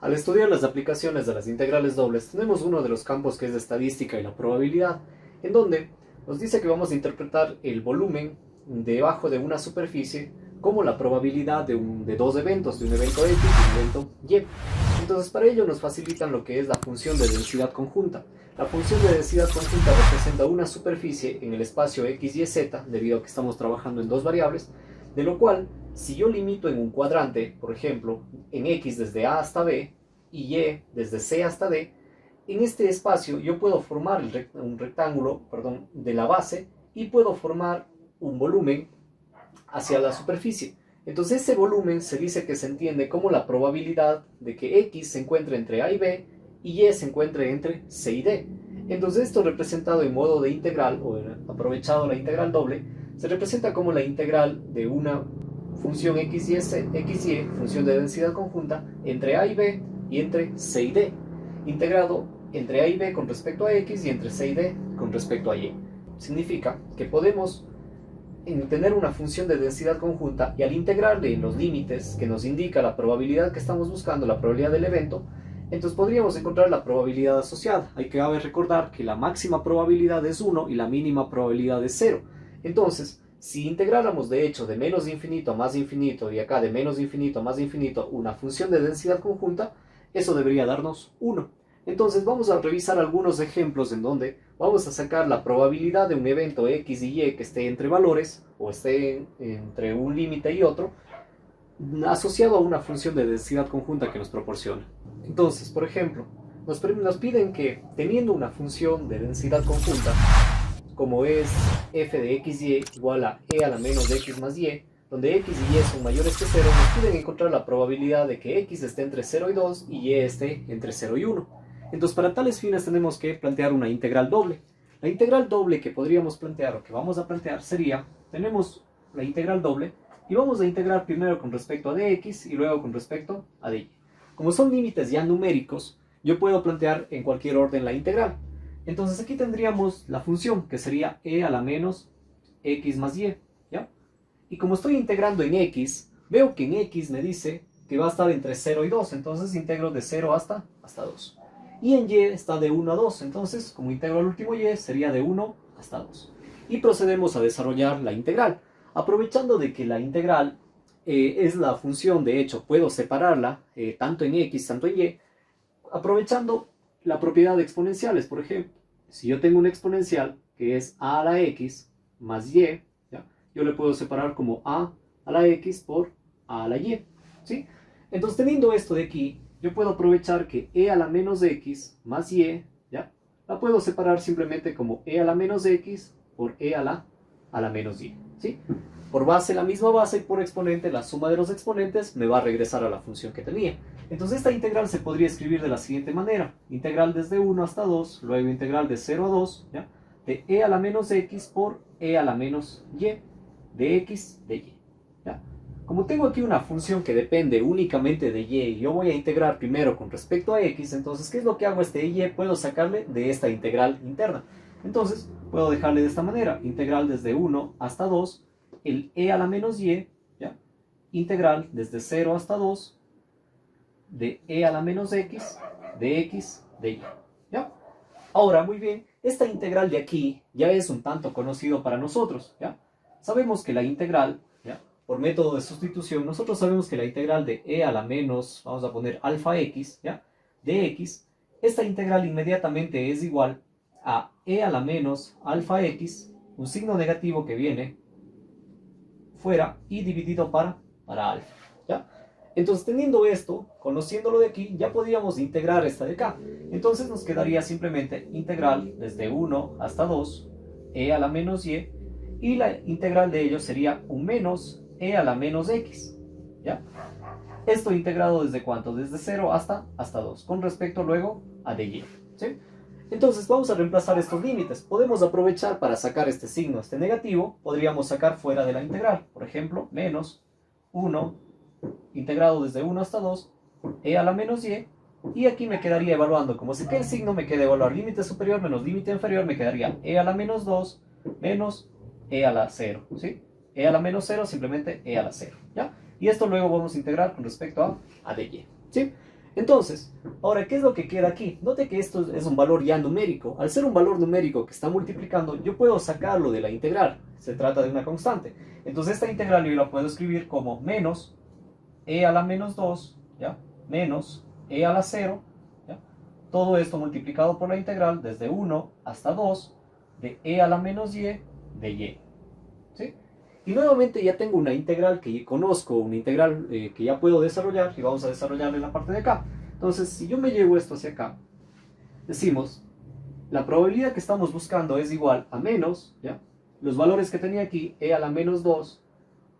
Al estudiar las aplicaciones de las integrales dobles, tenemos uno de los campos que es de estadística y la probabilidad, en donde nos dice que vamos a interpretar el volumen debajo de una superficie como la probabilidad de dos eventos, de un evento X y un evento Y. Entonces, para ello nos facilitan lo que es la función de densidad conjunta. La función de densidad conjunta representa una superficie en el espacio X, Y, Z, debido a que estamos trabajando en dos variables, de lo cual, si yo limito en un cuadrante, por ejemplo, en X desde A hasta B y Y desde C hasta D, en este espacio yo puedo formar un rectángulo, de la base y puedo formar un volumen hacia la superficie. Entonces ese volumen se dice que se entiende como la probabilidad de que X se encuentre entre A y B y Y se encuentre entre C y D. Entonces esto representado en modo de integral, o aprovechado la integral doble, se representa como la integral de una función XY, función de densidad conjunta, entre A y B y entre C y D, integrado entre A y B con respecto a X y entre C y D con respecto a Y. Significa que podemos tener una función de densidad conjunta y al integrarle en los límites que nos indica la probabilidad que estamos buscando, la probabilidad del evento, entonces podríamos encontrar la probabilidad asociada. Hay que recordar que la máxima probabilidad es 1 y la mínima probabilidad es 0. Entonces, si integráramos de hecho de menos infinito a más infinito y acá de menos infinito a más infinito una función de densidad conjunta, eso debería darnos 1. Entonces vamos a revisar algunos ejemplos en donde vamos a sacar la probabilidad de un evento X y Y que esté entre valores o esté entre un límite y otro, asociado a una función de densidad conjunta que nos proporciona. Entonces, por ejemplo, nos piden que teniendo una función de densidad conjunta, como es f de xy igual a e a la menos de x más y, donde x y y son mayores que 0, nos piden encontrar la probabilidad de que x esté entre 0 y 2 y y esté entre 0 y 1. Entonces, para tales fines tenemos que plantear una integral doble. La integral doble que podríamos plantear, o que vamos a plantear, sería, tenemos la integral doble, y vamos a integrar primero con respecto a dx y luego con respecto a dy. Como son límites ya numéricos, yo puedo plantear en cualquier orden la integral. Entonces aquí tendríamos la función, que sería e a la menos x más y, ¿ya? Y como estoy integrando en x, veo que en x me dice que va a estar entre 0 y 2, entonces integro de 0 hasta 2. Y en y está de 1 a 2, entonces como integro al último y sería de 1 hasta 2. Y procedemos a desarrollar la integral. Aprovechando de que la integral es la función, de hecho puedo separarla tanto en x, tanto en y, aprovechando la propiedad de exponenciales. Por ejemplo, si yo tengo una exponencial que es a la x más y, ¿ya? Yo le puedo separar como a la x por a la y, ¿sí? Entonces, teniendo esto de aquí, yo puedo aprovechar que e a la menos x más y, ¿ya? La puedo separar simplemente como e a la menos x por e a la menos y, ¿sí? Por base la misma base y por exponente la suma de los exponentes me va a regresar a la función que tenía. Entonces esta integral se podría escribir de la siguiente manera. Integral desde 1 hasta 2, luego integral de 0 a 2, ¿ya? De e a la menos x por e a la menos y de x de y, ¿ya? Como tengo aquí una función que depende únicamente de y, yo voy a integrar primero con respecto a x, entonces ¿qué es lo que hago a este y? Puedo sacarle de esta integral interna. Entonces puedo dejarle de esta manera, integral desde 1 hasta 2, el e a la menos y, ¿ya? Integral desde 0 hasta 2, de e a la menos x de y, ¿ya? Ahora, muy bien, esta integral de aquí ya es un tanto conocido para nosotros, ¿ya? Sabemos que la integral, ¿ya? Por método de sustitución, nosotros sabemos que la integral de e a la menos, vamos a poner alfa x, ¿ya? De x, esta integral inmediatamente es igual a e a la menos alfa x, un signo negativo que viene fuera y dividido para alfa, ¿ya? Entonces, teniendo esto, conociéndolo de aquí, ya podríamos integrar esta de acá. Entonces nos quedaría simplemente integral desde 1 hasta 2, e a la menos y la integral de ello sería un menos e a la menos x, ¿ya? Esto integrado desde ¿cuánto? Desde 0 hasta 2, con respecto luego a dy, ¿sí? Entonces vamos a reemplazar estos límites. Podemos aprovechar para sacar este signo, este negativo, podríamos sacar fuera de la integral. Por ejemplo, menos 1 integrado desde 1 hasta 2, e a la menos y aquí me quedaría evaluando, como si que el signo me quede evaluar límite superior menos límite inferior, me quedaría e a la menos 2 menos e a la 0, ¿sí? E a la menos 0, simplemente e a la 0, ¿ya? Y esto luego vamos a integrar con respecto a dy, ¿sí? Entonces, ahora, ¿qué es lo que queda aquí? Note que esto es un valor ya numérico. Al ser un valor numérico que está multiplicando, yo puedo sacarlo de la integral. Se trata de una constante. Entonces esta integral yo la puedo escribir como menos e a la menos 2, ¿ya? Menos e a la 0, ¿ya? Todo esto multiplicado por la integral desde 1 hasta 2 de e a la menos y de y. ¿Sí? Y nuevamente ya tengo una integral que conozco, una integral que ya puedo desarrollar y vamos a desarrollarla en la parte de acá. Entonces, si yo me llevo esto hacia acá, decimos, la probabilidad que estamos buscando es igual a menos, ¿ya? Los valores que tenía aquí, e a la menos 2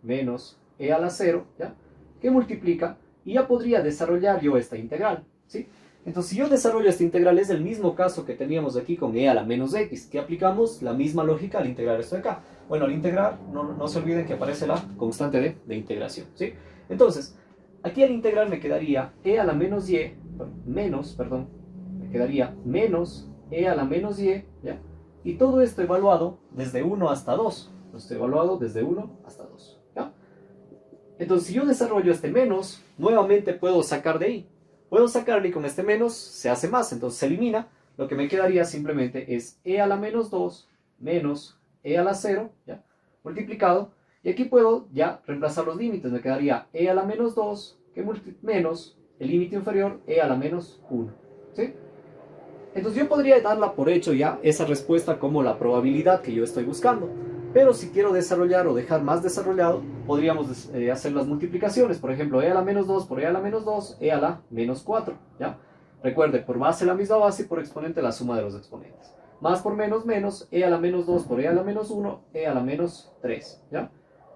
menos e a la 0, ¿ya? Que multiplica, y ya podría desarrollar yo esta integral, ¿sí? Entonces, si yo desarrollo esta integral, es el mismo caso que teníamos aquí con e a la menos x, que aplicamos la misma lógica al integrar esto de acá. Bueno, al integrar, no se olviden que aparece la constante de integración, ¿sí? Entonces, aquí al integrar me quedaría e a la menos y, me quedaría menos e a la menos y, ¿ya? Y todo esto evaluado desde 1 hasta 2. Esto evaluado desde 1 hasta 2, ¿ya? Entonces, si yo desarrollo este menos, nuevamente puedo sacar de ahí. Puedo sacarle y con este menos se hace más, entonces se elimina. Lo que me quedaría simplemente es e a la menos 2 menos e a la 0, ¿ya? Multiplicado. Y aquí puedo ya reemplazar los límites. Me quedaría e a la menos 2 menos el límite inferior e a la menos 1, ¿sí? Entonces yo podría darla por hecho ya esa respuesta como la probabilidad que yo estoy buscando. Pero si quiero desarrollar o dejar más desarrollado, podríamos hacer las multiplicaciones. Por ejemplo, e a la menos 2 por e a la menos 2, e a la menos 4, ¿ya? Recuerde, por base la misma base y por exponente la suma de los exponentes. Más por menos, menos, e a la menos 2 por e a la menos 1, e a la menos 3, ¿ya?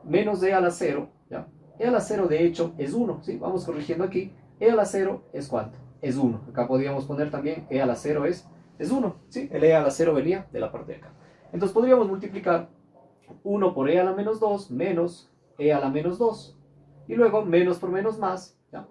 Menos e a la 0, ¿ya? E a la 0 de hecho es 1, ¿sí? Vamos corrigiendo aquí. E a la 0 es ¿cuánto? Es 1. Acá podríamos poner también e a la 0 es 1, ¿sí? El e a la 0 venía de la parte de acá. Entonces podríamos multiplicar 1 por e a la menos 2 menos e a la menos 2. Y luego menos por menos más, ¿ya?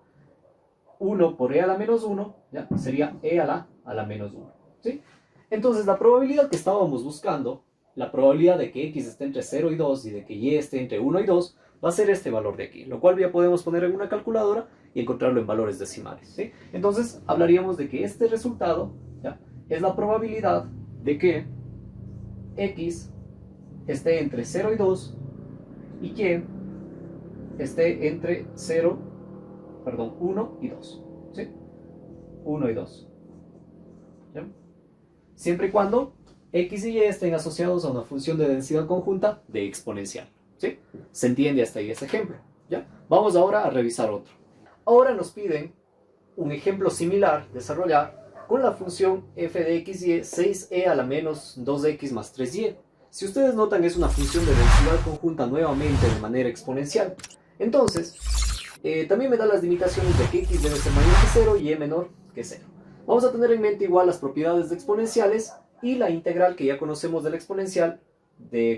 1 por e a la menos 1, ¿ya? Sería e a la menos 1, ¿sí? Entonces la probabilidad que estábamos buscando, la probabilidad de que x esté entre 0 y 2 y de que y esté entre 1 y 2, va a ser este valor de aquí, lo cual ya podemos poner en una calculadora y encontrarlo en valores decimales, ¿sí? Entonces hablaríamos de que este resultado, ¿ya? Es la probabilidad de que x esté entre 0 y 2 y que esté entre 1 y 2, ¿sí? 1 y 2, ¿ya? Siempre y cuando x y y estén asociados a una función de densidad conjunta de exponencial, ¿sí? Se entiende hasta ahí ese ejemplo, ¿ya? Vamos ahora a revisar otro. Ahora nos piden un ejemplo similar, desarrollar con la función f de x y 6e a la menos 2x más 3y. Si ustedes notan, es una función de densidad conjunta nuevamente de manera exponencial. Entonces, también me da las limitaciones de que x debe ser mayor que 0 y y menor que 0. Vamos a tener en mente igual las propiedades de exponenciales y la integral que ya conocemos de la exponencial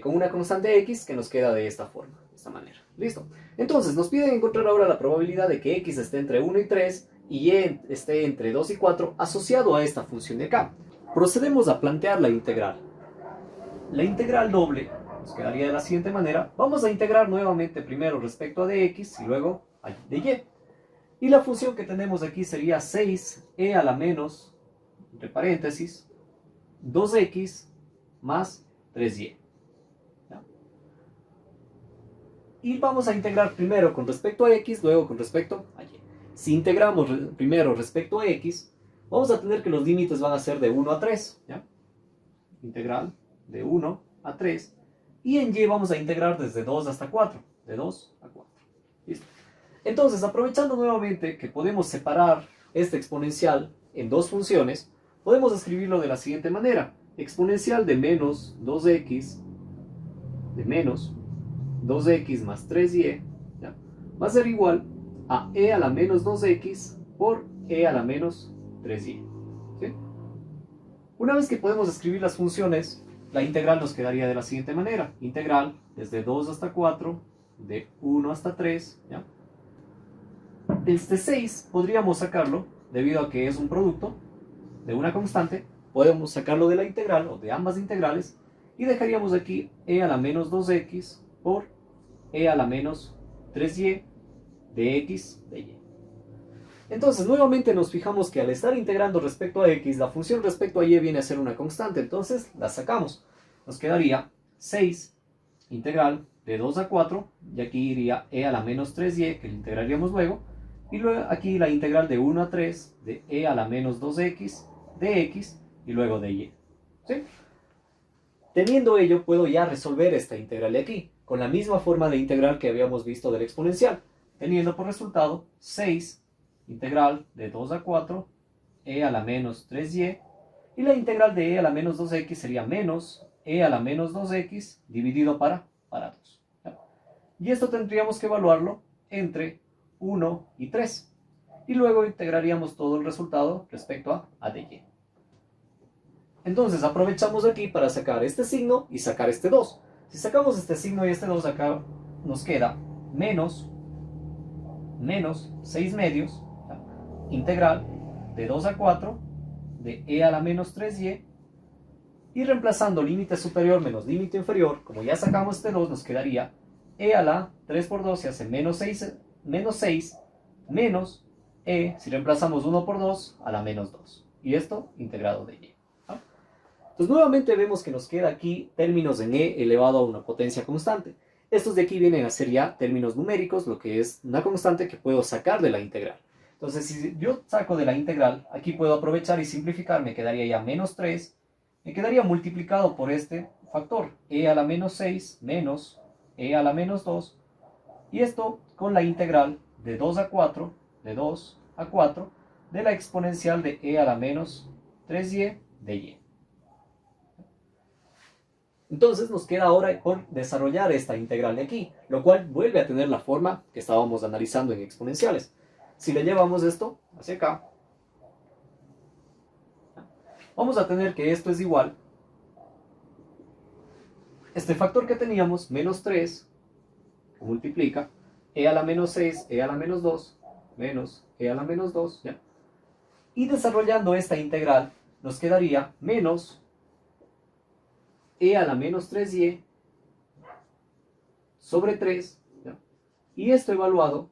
con una constante x que nos queda de esta forma, de esta manera. ¿Listo? Entonces, nos piden encontrar ahora la probabilidad de que x esté entre 1 y 3 y y esté entre 2 y 4 asociado a esta función de acá. Procedemos a plantear la integral. La integral doble nos quedaría de la siguiente manera. Vamos a integrar nuevamente primero respecto a de x y luego a de y. Y la función que tenemos aquí sería 6e a la menos, entre paréntesis, 2x más 3y. ¿Ya? Y vamos a integrar primero con respecto a x, luego con respecto a y. Si integramos primero respecto a x, vamos a tener que los límites van a ser de 1 a 3. ¿Ya? Integral de 1 a 3. Y en y vamos a integrar desde 2 hasta 4. De 2 a 4. ¿Listo? Entonces, aprovechando nuevamente que podemos separar este exponencial en dos funciones, podemos escribirlo de la siguiente manera. Exponencial de menos 2x más 3y, ¿ya? Va a ser igual a e a la menos 2x por e a la menos 3y. ¿Sí? Una vez que podemos escribir las funciones, la integral nos quedaría de la siguiente manera. Integral desde 2 hasta 4, de 1 hasta 3, ¿ya? Este 6 podríamos sacarlo, debido a que es un producto de una constante, podemos sacarlo de la integral, o de ambas integrales, y dejaríamos aquí e a la menos 2x por e a la menos 3y de x de y. Entonces, nuevamente nos fijamos que al estar integrando respecto a x, la función respecto a y viene a ser una constante. Entonces, la sacamos. Nos quedaría 6 integral de 2 a 4, y aquí iría e a la menos 3y, que lo integraríamos luego, y luego aquí la integral de 1 a 3 de e a la menos 2x de x, y luego de y. ¿Sí? Teniendo ello, puedo ya resolver esta integral de aquí, con la misma forma de integral que habíamos visto del exponencial, teniendo por resultado 6 integral de 2 a 4, e a la menos 3y, y la integral de e a la menos 2x sería menos e a la menos 2x dividido para 2. ¿Ya? Y esto tendríamos que evaluarlo entre 1 y 3. Y luego integraríamos todo el resultado respecto a dy. Entonces aprovechamos aquí para sacar este signo y sacar este 2. Si sacamos este signo y este 2, acá nos queda menos 6 medios, ¿ya? Integral de 2 a 4 de e a la menos 3y, y reemplazando límite superior menos límite inferior, como ya sacamos este 2, nos quedaría e a la 3 por 2 se hace menos 6 menos e, si reemplazamos 1 por 2, a la menos 2. Y esto integrado de y. ¿No? Entonces nuevamente vemos que nos queda aquí términos en e elevado a una potencia constante. Estos de aquí vienen a ser ya términos numéricos, lo que es una constante que puedo sacar de la integral. Entonces si yo saco de la integral, aquí puedo aprovechar y simplificar, me quedaría ya menos 3, me quedaría multiplicado por este factor, e a la menos 6 menos e a la menos 2, y esto con la integral de 2 a 4, de la exponencial de e a la menos 3y de y. Entonces nos queda ahora por desarrollar esta integral de aquí, lo cual vuelve a tener la forma que estábamos analizando en exponenciales. Si le llevamos esto hacia acá, vamos a tener que esto es igual, este factor que teníamos, menos 3, que multiplica, e a la menos 6, e a la menos 2, menos e a la menos 2, ¿ya? Y desarrollando esta integral, nos quedaría menos e a la menos 3y sobre 3, ¿ya? Y esto evaluado,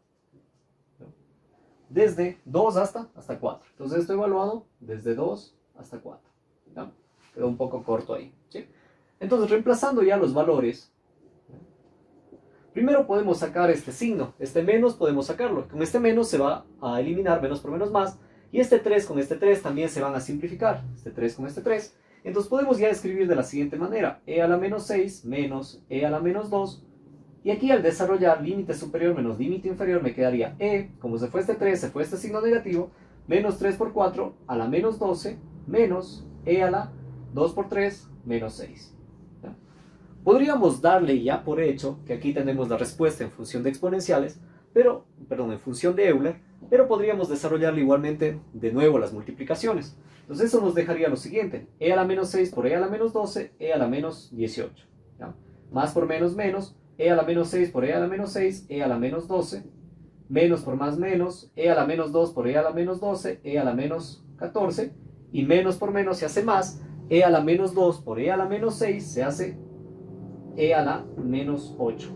¿ya?, desde 2 hasta 4. Entonces esto evaluado desde 2 hasta 4. ¿Ya? Quedó un poco corto ahí, ¿sí? Entonces, reemplazando ya los valores, primero podemos sacar este signo, este menos podemos sacarlo. Con este menos se va a eliminar, menos por menos más, y este 3 con este 3 también se van a simplificar, este 3 con este 3. Entonces podemos ya escribir de la siguiente manera, e a la menos 6 menos e a la menos 2, y aquí al desarrollar límite superior menos límite inferior me quedaría e, como se fue este 3, se fue este signo negativo, menos 3 por 4 a la menos 12, menos e a la 2 por 3, menos 6. ¿Ya? Podríamos darle ya por hecho que aquí tenemos la respuesta en función de exponenciales, en función de Euler, pero podríamos desarrollarle igualmente de nuevo las multiplicaciones. Entonces eso nos dejaría lo siguiente, e a la menos 6 por e a la menos 12, e a la menos 18. ¿Ya? Más por menos menos, e a la menos 6 por e a la menos 6, e a la menos 12, menos por más menos, e a la menos 2 por e a la menos 12, e a la menos 14, y menos por menos se hace más, e a la menos 2 por e a la menos 6 se hace e a la menos 8.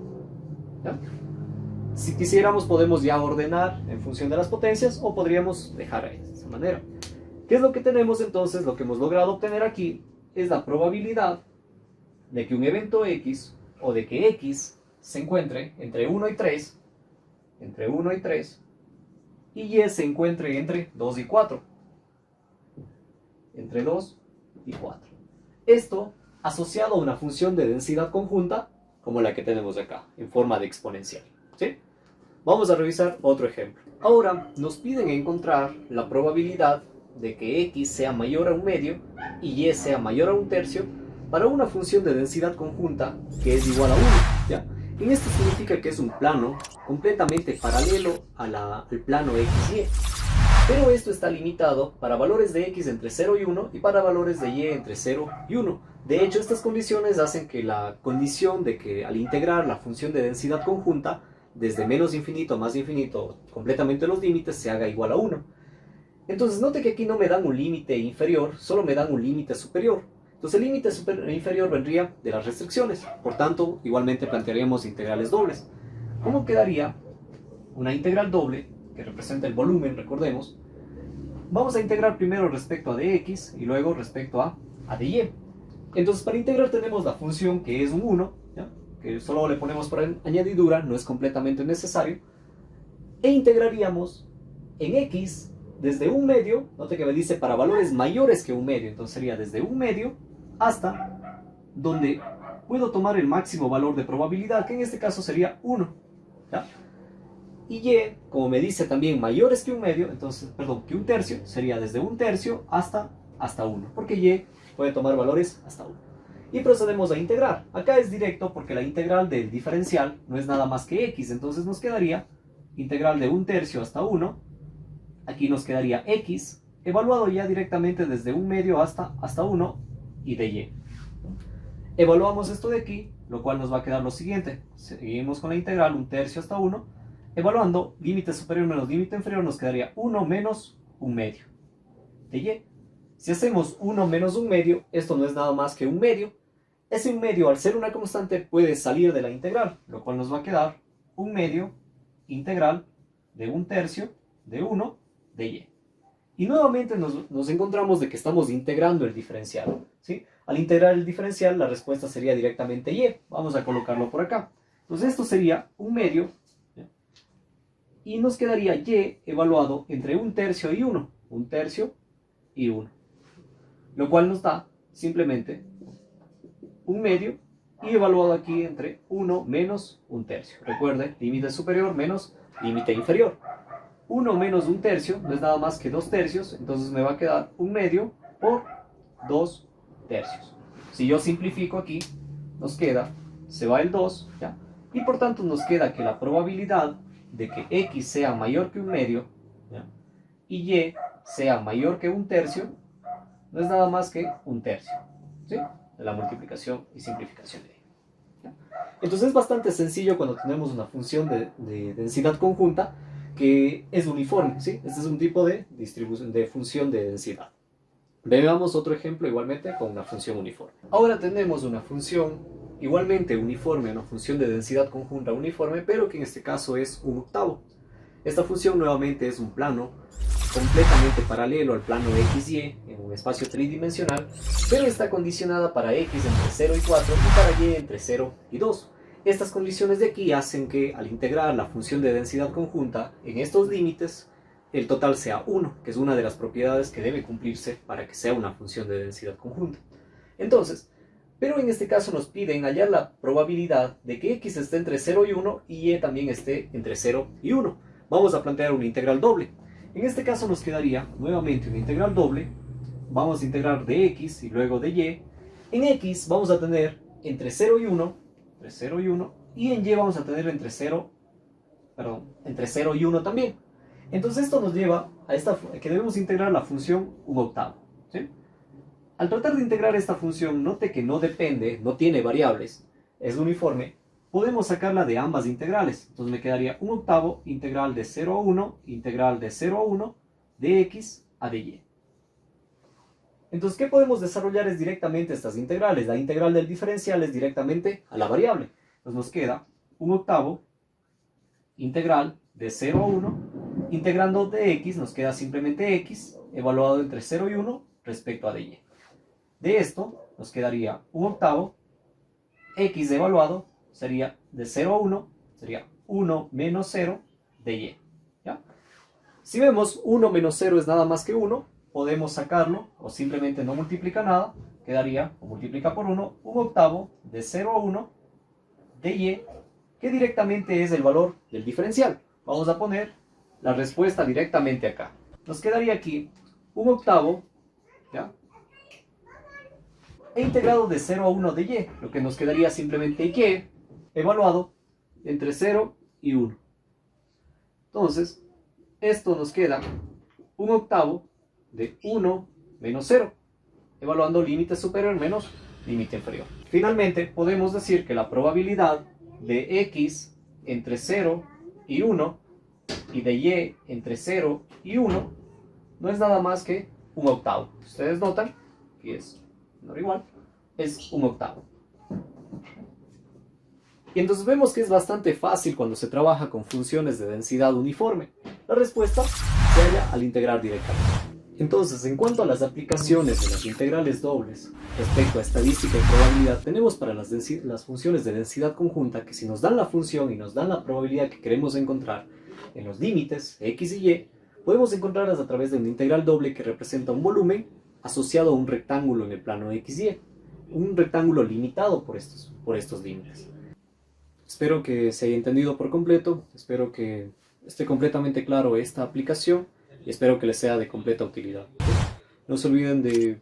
¿Ya? Si quisiéramos podemos ya ordenar en función de las potencias o podríamos dejar ahí de esa manera. ¿Qué es lo que tenemos entonces? Lo que hemos logrado obtener aquí es la probabilidad de que un evento X o de que X se encuentre entre 1 y 3, y Y se encuentre entre 2 y 4. Entre 2 y 4. Esto asociado a una función de densidad conjunta como la que tenemos acá, en forma de exponencial. ¿Sí? Vamos a revisar otro ejemplo. Ahora nos piden encontrar la probabilidad de que X sea mayor a un medio y Y sea mayor a un tercio para una función de densidad conjunta que es igual a 1. ¿Ya? En esto significa que es un plano completamente paralelo al plano XY. Pero esto está limitado para valores de X entre 0 y 1 y para valores de Y entre 0 y 1. De hecho, estas condiciones hacen que la condición de que al integrar la función de densidad conjunta desde menos infinito a más infinito, completamente los límites, se haga igual a 1. Entonces, note que aquí no me dan un límite inferior, solo me dan un límite superior. Entonces, el límite inferior vendría de las restricciones. Por tanto, igualmente plantearíamos integrales dobles. ¿Cómo quedaría una integral doble que representa el volumen, recordemos, vamos a integrar primero respecto a dx y luego respecto a dy. Entonces para integrar tenemos la función que es un 1, ¿ya? Que solo le ponemos por añadidura, no es completamente necesario, e integraríamos en x desde un medio, note que me dice para valores mayores que un medio, entonces sería desde un medio hasta donde puedo tomar el máximo valor de probabilidad, que en este caso sería 1, ¿ya? Y y, como me dice también mayores que un medio, entonces, perdón, que un tercio, sería desde un tercio hasta 1, porque y puede tomar valores hasta 1. Y procedemos a integrar. Acá es directo porque la integral del diferencial no es nada más que x, entonces nos quedaría integral de un tercio hasta 1, aquí nos quedaría x, evaluado ya directamente desde un medio hasta 1 y de y. Evaluamos esto de aquí, lo cual nos va a quedar lo siguiente. Seguimos con la integral, un tercio hasta 1. Evaluando límite superior menos límite inferior, nos quedaría 1 menos un medio de y. Si hacemos 1 menos un medio, esto no es nada más que un medio. Ese un medio, al ser una constante, puede salir de la integral, lo cual nos va a quedar un medio integral de un tercio de 1 de y. Y nuevamente nos encontramos de que estamos integrando el diferencial, ¿sí? Al integrar el diferencial, la respuesta sería directamente y. Vamos a colocarlo por acá. Entonces esto sería un medio, ¿ya? Y nos quedaría y evaluado entre un tercio y 1. Un tercio y 1. Lo cual nos da simplemente un medio y evaluado aquí entre 1 menos un tercio. Recuerde, límite superior menos límite inferior. 1 menos un tercio no es nada más que 2 tercios, entonces me va a quedar un medio por 2 tercios. Si yo simplifico aquí, nos queda, se va el 2, ¿ya? Y por tanto nos queda que la probabilidad de que x sea mayor que un medio, ¿ya? Y y sea mayor que un tercio, no es nada más que un tercio, ¿sí? De la multiplicación y simplificación de y. Entonces es bastante sencillo cuando tenemos una función de densidad conjunta que es uniforme, ¿sí? Este es un tipo de distribución de función de densidad. Veamos otro ejemplo igualmente con una función uniforme. Ahora tenemos una función igualmente uniforme, una función de densidad conjunta uniforme, pero que en este caso es un octavo. Esta función nuevamente es un plano completamente paralelo al plano XY en un espacio tridimensional, pero está condicionada para x entre 0 y 4 y para y entre 0 y 2. Estas condiciones de aquí hacen que al integrar la función de densidad conjunta en estos límites, el total sea 1, que es una de las propiedades que debe cumplirse para que sea una función de densidad conjunta. Entonces, pero en este caso nos piden hallar la probabilidad de que x esté entre 0 y 1 y y también esté entre 0 y 1. Vamos a plantear una integral doble. En este caso nos quedaría nuevamente una integral doble. Vamos a integrar de x y luego de y. En x vamos a tener entre 0 y 1, entre 0 y 1, y en y vamos a tener entre 0 y 1 también. Entonces esto nos lleva a que debemos integrar la función un octavo, ¿sí? Al tratar de integrar esta función, note que no depende, no tiene variables, es uniforme, podemos sacarla de ambas integrales. Entonces me quedaría un octavo integral de 0 a 1, integral de 0 a 1, de x a de y. Entonces, ¿qué podemos desarrollar? Es directamente estas integrales. La integral del diferencial es directamente a la variable. Entonces nos queda un octavo integral de 0 a 1, integrando de x nos queda simplemente x, evaluado entre 0 y 1 respecto a de y. De esto nos quedaría un octavo, x evaluado sería de 0 a 1, sería 1 menos 0 de y. ¿Ya? Si vemos 1 menos 0 es nada más que 1, podemos sacarlo, o simplemente no multiplica nada, quedaría, o multiplica por 1, un octavo de 0 a 1 de y, que directamente es el valor del diferencial. Vamos a poner la respuesta directamente acá. Nos quedaría aquí un octavo, ¿ya? E integrado de 0 a 1 de y, lo que nos quedaría simplemente y evaluado entre 0 y 1. Entonces, esto nos queda un octavo de 1 menos 0, evaluando límite superior menos límite inferior. Finalmente, podemos decir que la probabilidad de x entre 0 y 1 y de y entre 0 y 1 no es nada más que un octavo. Ustedes notan que es menor o igual, es un octavo. Y entonces vemos que es bastante fácil cuando se trabaja con funciones de densidad uniforme. La respuesta se halla al integrar directamente. Entonces, en cuanto a las aplicaciones de las integrales dobles respecto a estadística y probabilidad, tenemos para las funciones de densidad conjunta que si nos dan la función y nos dan la probabilidad que queremos encontrar en los límites x y y, podemos encontrarlas a través de una integral doble que representa un volumen asociado a un rectángulo en el plano x y, un rectángulo limitado por estos límites. Espero que se haya entendido por completo, espero que esté completamente claro esta aplicación y espero que les sea de completa utilidad. No se olviden de